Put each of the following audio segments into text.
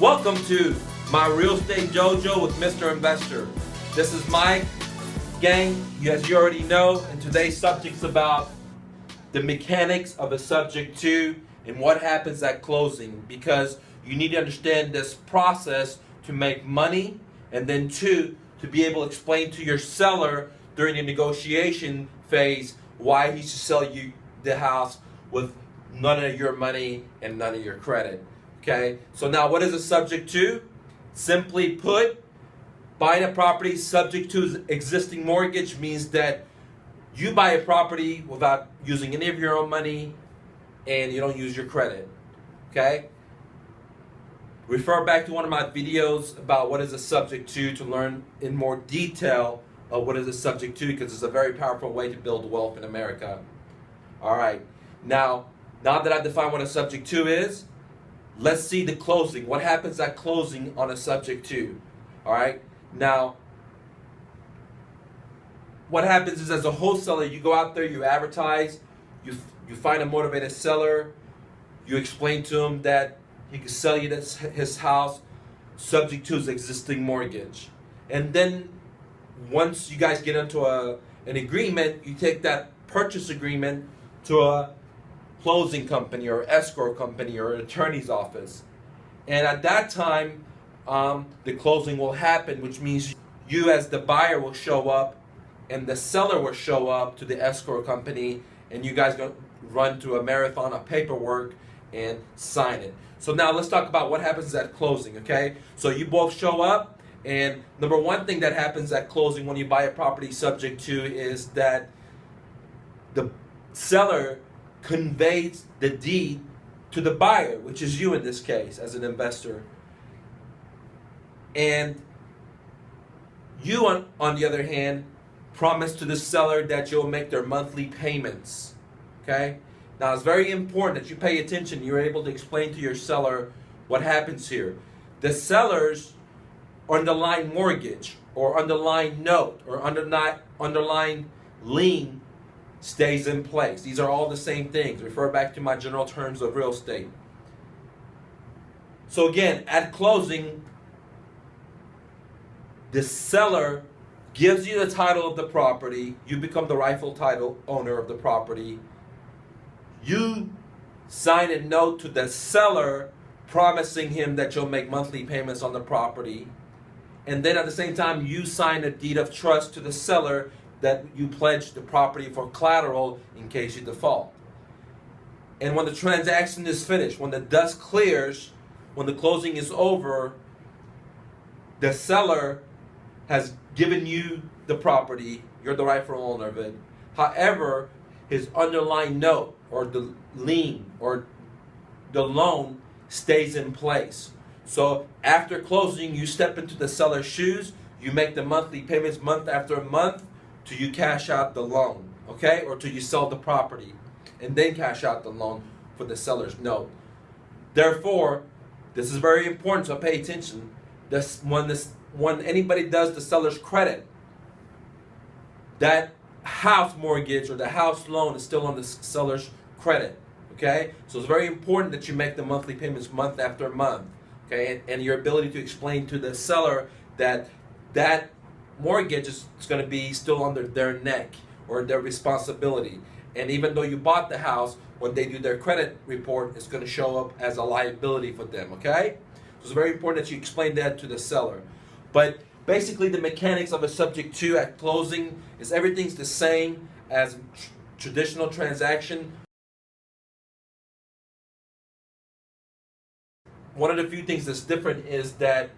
Welcome to my Real Estate Dojo with Mr. Investor. This is Mike. Gang, as you already know, and today's subject's about the mechanics of a subject to and what happens at closing, because you need to understand this process to make money, and then two, to be able to explain to your seller during the negotiation phase why he should sell you the house with none of your money and none of your credit. Okay, so now what is a subject to? Simply put, buying a property subject to existing mortgage means that you buy a property without using any of your own money and you don't use your credit. Okay? Refer back to one of my videos about what is a subject to learn in more detail of what is a subject to, because it's a very powerful way to build wealth in America. All right. Now that I've defined what a subject to is, let's see the closing. What happens at closing on a subject to? All right. Now, what happens is, as a wholesaler, you go out there, you advertise, you find a motivated seller, you explain to him that he can sell you his house subject to his existing mortgage. And then once you guys get into an agreement, you take that purchase agreement to a closing company or escrow company or an attorney's office. And at that time, the closing will happen, which means you as the buyer will show up and the seller will show up to the escrow company, and you guys go run through a marathon of paperwork and sign it. So now let's talk about what happens at closing, okay? So you both show up, and number one thing that happens at closing when you buy a property subject to is that the seller conveys the deed to the buyer, which is you in this case as an investor. And you, on the other hand, promise to the seller that you'll make their monthly payments. Okay? Now, it's very important that you pay attention. You're able to explain to your seller what happens here. The seller's underlying mortgage or underlying note or underlying lien stays in place. These are all the same things. Refer back to my general terms of real estate. So again, at closing, the seller gives you the title of the property. You become the rightful title owner of the property. You sign a note to the seller promising him that you'll make monthly payments on the property. And then at the same time, you sign a deed of trust to the seller that you pledge the property for collateral in case you default. And when the transaction is finished, when the dust clears, when the closing is over, the seller has given you the property, you're the rightful owner of it. However, his underlying note or the lien or the loan stays in place. So after closing, you step into the seller's shoes, you make the monthly payments month after month till you cash out the loan, okay? Or till you sell the property and then cash out the loan for the seller's note. Therefore, this is very important, so pay attention. When anybody does the seller's credit, that house mortgage or the house loan is still on the seller's credit, okay? So it's very important that you make the monthly payments month after month, okay? And your ability to explain to the seller that that mortgage is going to be still under their neck or their responsibility. And even though you bought the house, when they do their credit report, it's going to show up as a liability for them, okay? So it's very important that you explain that to the seller. But basically, the mechanics of a subject to at closing is everything's the same as traditional transaction. One of the few things that's different is that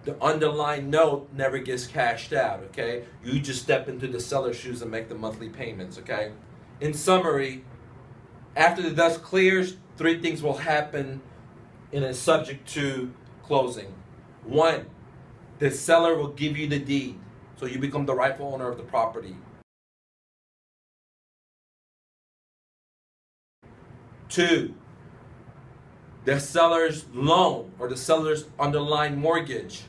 the underlying note never gets cashed out, okay? You just step into the seller's shoes and make the monthly payments, okay? In summary, after the dust clears, three things will happen in a subject to closing. One, the seller will give you the deed, so you become the rightful owner of the property. Two, the seller's loan or the seller's underlying mortgage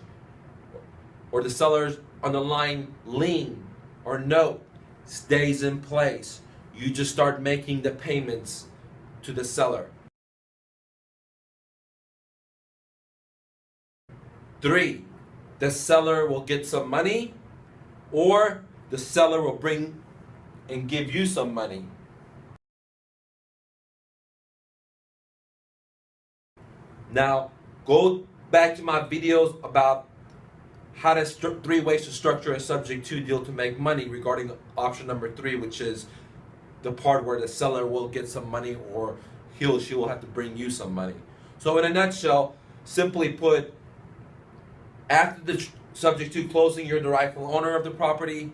or the seller's underlying lien or note stays in place. You just start making the payments to the seller. 3, the seller will get some money, or the seller will bring and give you some money. Now, go back to my videos about how to 3 ways to structure a subject to deal to make money regarding option number 3, which is the part where the seller will get some money or he or she will have to bring you some money. So in a nutshell, simply put, after the subject to closing, you're the rightful owner of the property.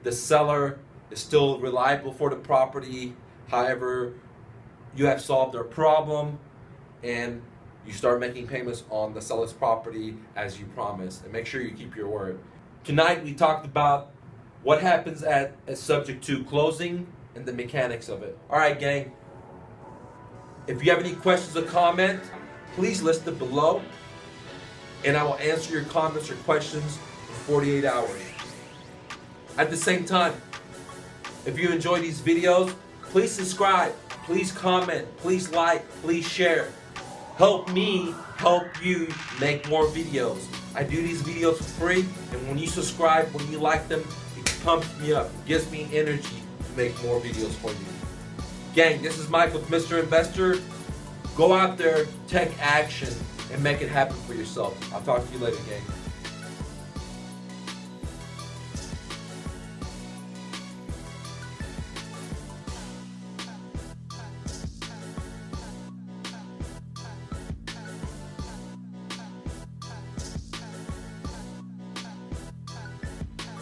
The seller is still reliable for the property. However, you have solved their problem and you start making payments on the seller's property as you promised. And make sure you keep your word. Tonight we talked about what happens at a subject to closing and the mechanics of it. Alright, gang. If you have any questions or comments, please list it below and I will answer your comments or questions in 48 hours. At the same time, if you enjoy these videos, please subscribe, please comment, please like, please share. Help me help you make more videos. I do these videos for free, and when you subscribe, when you like them, it pumps me up, it gives me energy to make more videos for you. Gang, this is Mike with Mr. Investor. Go out there, take action, and make it happen for yourself. I'll talk to you later, gang.